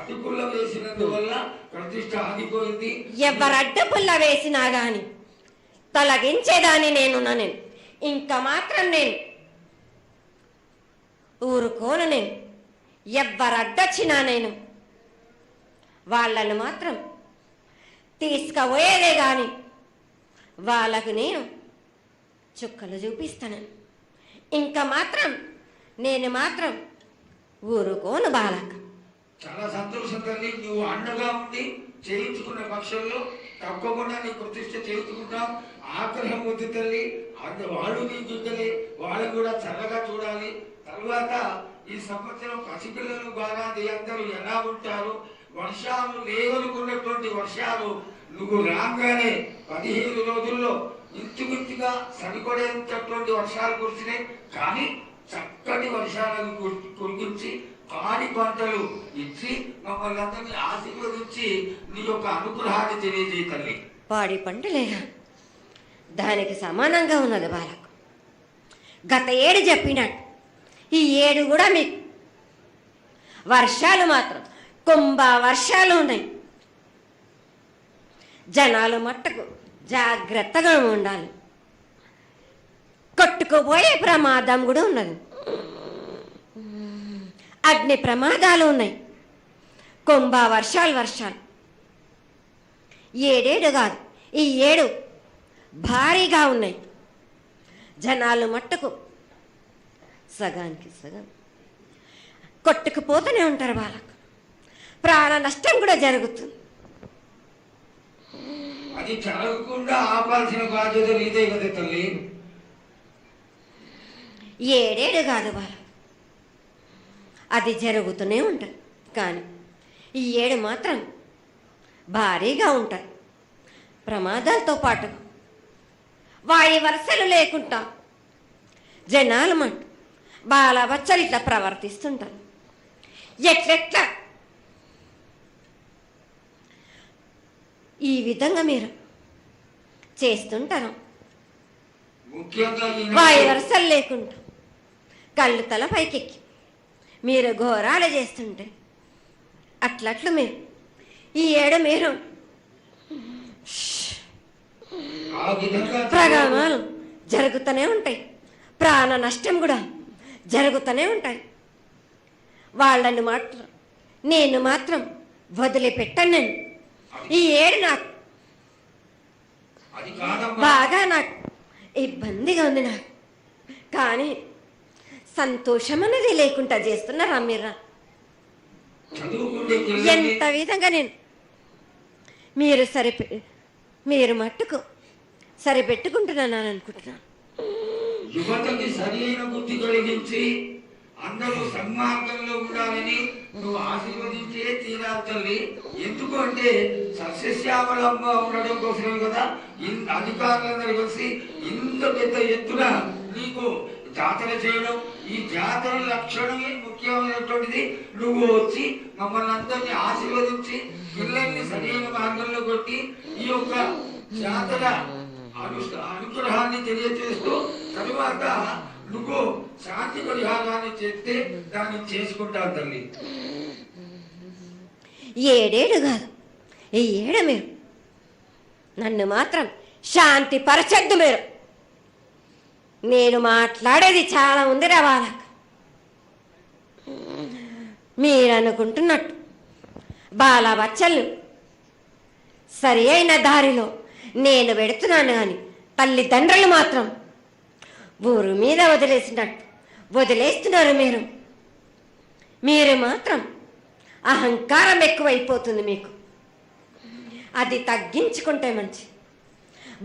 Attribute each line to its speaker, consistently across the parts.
Speaker 1: అడ్డుపుల్ల వేసినందువల్ల ప్రతిష్ట ఆగిపోయింది.
Speaker 2: ఎవరు అడ్డుపుల్ల వేసినా గాని తొలగించేదాన్ని నేను ఇంకా మాత్రం నేను ఊరుకోను. నేను ఎవరు అడ్డొచ్చినా నేను వాళ్ళను మాత్రం తీసుకుపోయేదే గాని వాళ్ళకు నేను చుక్కలు చూపిస్తాను. ఇంకా మాత్రం నేను మాత్రం ఊరుకోను బాలక.
Speaker 1: చాలా సంతోషం తల్లి, నువ్వు అండగా ఉండి చేయించుకున్న పక్షంలో తప్పకుండా నీ ప్రతిష్ట చేయించుకుంటాం. ఆగ్రహం వద్దు తల్లి, వాళ్ళు నీ బిడ్డలే, వాళ్ళని కూడా చల్లగా చూడాలి. తర్వాత ఈ సంవత్సరం పసిపిల్లలు బాగా అందరూ ఎలా ఉంటారు, వర్షాలు లేవనుకున్నటువంటి వర్షాలు నువ్వు రాగానే 15 రోజుల్లో ఇంచుమించుగా సరిపడేటటువంటి వర్షాలు కురిసినాయి. కానీ చక్కటి వర్షాలను కురిపించి పాడి పంటలు ఇచ్చి మమ్మల్ని అందరినీ ఆశీర్వదించి నీ యొక్క అనుగ్రహాన్ని తెలియజేయ తల్లి.
Speaker 2: పాడి పంటలేగా దానికి సమానంగా ఉన్నది బాలకు. గత ఏడు చెప్పినట్టు ఈ ఏడు కూడా మీకు వర్షాలు మాత్రం కుంభ వర్షాలు ఉన్నాయి. జనాలు మట్టుకు జాగ్రత్తగా ఉండాలి. కొట్టుకుపోయే ప్రమాదం కూడా ఉన్నది. అగ్ని ప్రమాదాలు ఉన్నాయి. కుంభ వర్షాలు ఏడేడు కాదు, ఈ ఏడు భారీగా ఉన్నాయి. జనాలు మట్టుకు సగానికి సగం కొట్టుకుపోతూనే ఉంటారు. వాళ్ళకు ప్రాణ నష్టం కూడా జరుగుతుంది.
Speaker 1: అది జరగకుండా ఆపాల్సిన బాధ్యత నీదే కదా తల్లి.
Speaker 2: ఏడేడు కాదు వాళ్ళ, అది జరుగుతూనే ఉంటుంది. కానీ ఈ ఏడు మాత్రం భారీగా ఉంటాయి. ప్రమాదాలతో పాటు వాయు వరుసలు లేకుండా జనాలు మంట బాలబచ్చలు ఇట్లా ప్రవర్తిస్తుంటారు. ఎట్లెట్లా ఈ విధంగా మీరు చేస్తుంటారు. వాయు వరుసలు లేకుండా కళ్ళు తల పైకెక్కి మీరు ఘోరాలు చేస్తుంటే అట్లట్లు మీరు ఈ ఏడు మీరు ప్రమాదాలు జరుగుతూనే ఉంటాయి. ప్రాణ నష్టం కూడా జరుగుతూనే ఉంటాయి. వాళ్ళని మాత్రం నేను మాత్రం వదిలిపెట్టాను. నేను ఈ ఏడు నాకు బాగా నాకు ఇబ్బందిగా ఉంది. నాకు కానీ సంతోషం అనేది లేకుండా చేస్తున్నారా మీరా? ఎంత విధంగా నేను మీరు మట్టుకు సరిపెట్టుకుంటున్నాను అనుకుంటున్నాను.
Speaker 1: యువతకి సరైన బుద్ధి కలిగించి అందరూ సన్మార్గంలో ఉండాలని నువ్వు ఆశీర్వదించే తీరాలి తల్లి. ఎందుకంటే సస్యశ్యామలంగా ఉండడం కోసమే కదా అధికారులందరూ కలిసి ఇంత పెద్ద ఎత్తున నీకు జాతర చేయడం. ఈ జాతర లక్షణమే ముఖ్యమైనటువంటిది. నువ్వు వచ్చి మమ్మల్ని అందరినీ ఆశీర్వదించి పిల్లల్ని సరైన మార్గంలో కొట్టి ఈ యొక్క జాతర అనుగ్రహాన్ని తెలియజేస్తూ తరువాత నువ్వు శాంతి పరిహారాన్ని చేస్తే దాన్ని చేసుకుంటావు తల్లి.
Speaker 2: ఏడేడు కాదు, ఈ ఏడు మీరు నన్ను మాత్రం శాంతి పరచద్దు. నేను మాట్లాడేది చాలా ఉంది వాళ్ళకు. మీరు అనుకుంటున్నట్టు బాలబచ్చలు సరి అయిన దారిలో నేను పెడుతున్నాను. కానీ తల్లిదండ్రులు మాత్రం ఊరు మీద వదిలేస్తున్నారు. మీరు మాత్రం అహంకారం ఎక్కువైపోతుంది మీకు. అది తగ్గించుకుంటే మంచి.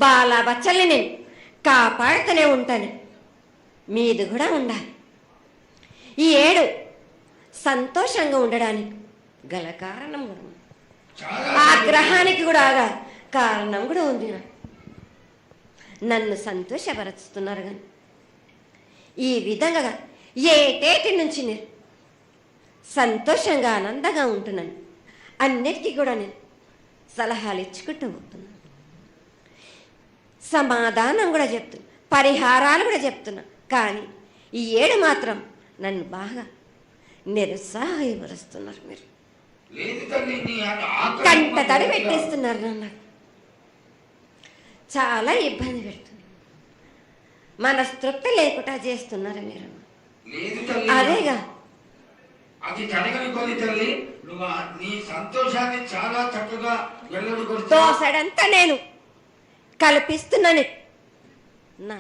Speaker 2: బాలబచ్చల్ని నేను కాపాడుతూనే ఉంటాను. మీది కూడా ఉండాలి. ఈ ఏడు సంతోషంగా ఉండడానికి గల కారణం కూడా ఉంది. ఆగ్రహానికి కూడా కారణం కూడా ఉంది. నన్ను సంతోషపరుస్తున్నారు. కానీ ఈ విధంగా ఏటేటి నుంచి నేను సంతోషంగా ఆనందంగా ఉంటున్నాను. అన్నిటికీ కూడా నేను సలహాలు ఇచ్చుకుంటూ పోతున్నాను. సమాధానం కూడా చెప్తున్నా, పరిహారాలు కూడా చెప్తున్నా. కానీ ఈ ఏడు మాత్రం నన్ను బాగా నిరుత్సాహపరుస్తున్నారు. మీరు
Speaker 1: లేదు తల్లి, నీ ఆగ్రహం
Speaker 2: కంట తడి పెట్టేస్తున్నారు నాన్న, చాలా ఇబ్బంది పెడుతున్నారు, మనస్తృప్తి లేకుండా చేస్తున్నారు మీరు.
Speaker 1: లేదు తల్లి,
Speaker 2: అదేగా
Speaker 1: అది కడగని కొని తల్లి, నువ్వు నీ సంతోషాన్ని చాలా చక్కగా వెల్లడి
Speaker 2: దోసడంతా నేను కల్పిస్తున్నాను. నా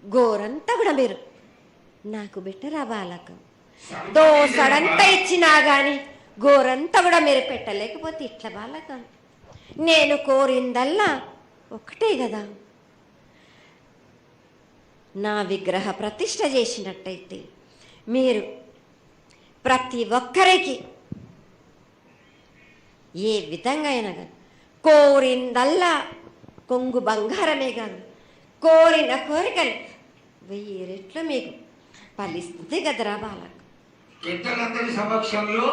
Speaker 2: గోరంతా కూడా మీరు నాకు బెట్టరా బాలక. దోసడంతా ఇచ్చినా గాని గోరంతా కూడా మీరు పెట్టలేకపోతే ఇట్లా బాలక. నేను కోరిందల్లా ఒకటే కదా, నా విగ్రహ ప్రతిష్ఠ చేసినట్టయితే మీరు ప్రతి ఒక్కరికి ఏ విధంగా అయినా కానీ కోరిందల్లా కొంగు బంగారమే కాదు, కోరిన కోరికలు 1000 రెట్లు మీకు ఫలిస్తుంది కదరా బాలక.
Speaker 1: పెద్దలందరి సమక్షంలో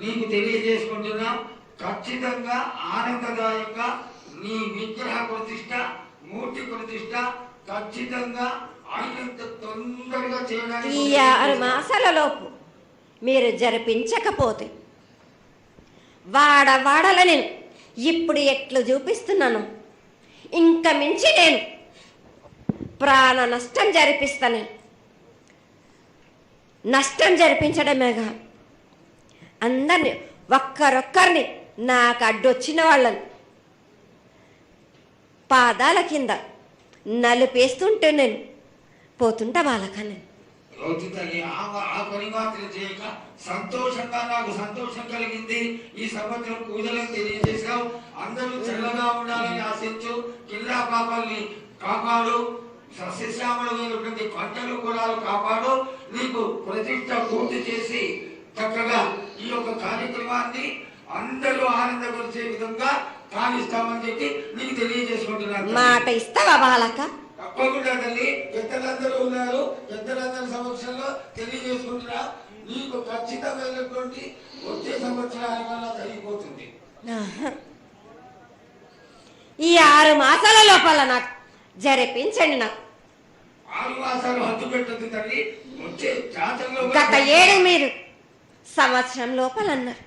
Speaker 1: నీకు తెలియజేసుకుంటున్నా, ఖచ్చితంగా ఆనందదాయంగా నీ విగ్రహ ప్రతిష్ట, మూర్తి ప్రతిష్ట ఖచ్చితంగా అయినంత తొందరగా చేయడానికి
Speaker 2: ఈ 6 మాసాలలోపు మీరు జరిపించకపోతే వాడవాడల నేను ఇప్పుడు ఎట్లు చూపిస్తున్నాను, ఇంకా మించి నేను ప్రాణ నష్టం జరిపిస్తాను. నష్టం జరిపించడమేగా, అందరినీ ఒక్కరొక్కరిని నాకు అడ్డొచ్చిన వాళ్ళని పాదాల కింద నలిపేస్తుంటే నేను పోతుంటా బాలకని.
Speaker 1: రోజు తల్లి ఆ పని మాత్రం చేయక సంతోషంగా, నాకు సంతోషం కలిగింది. ఈ సంవత్సరం పూజలకు తెలియజేశావు. అందరూ చల్లగా ఉండాలని ఆశించు. కిల్లా పాపాలని కాపాడు, సస్యశ్యామలమైనటువంటి పంటలు కూడా కాపాడు. నీకు ప్రతిష్ట పూర్తి చేసి చక్కగా ఈ యొక్క కార్యక్రమాన్ని అందరూ ఆనందపరిచే విధంగా కానిస్తామని చెప్పి నీకు తెలియజేసుకుంటున్నాను.
Speaker 2: మాట ఇస్తావా బాలక?
Speaker 1: తప్పకుండా తల్లి, పెద్దలందరూ ఉన్నారు, పెద్దలందరి సమక్షంలో తెలియజేసుకుంటున్నా. నీకు ఖచ్చితమైనటువంటి వచ్చే సంవత్సరానికల్లా జరిగిపోతుంది.
Speaker 2: ఈ 6 మాసాల లోపల నాకు జరిపించండి. నాకు
Speaker 1: 6 మాసాలు హద్దు పెట్టదు తల్లి. వచ్చే జాతరలో
Speaker 2: గత 7 మీరు సంవత్సరం లోపల అన్నారు.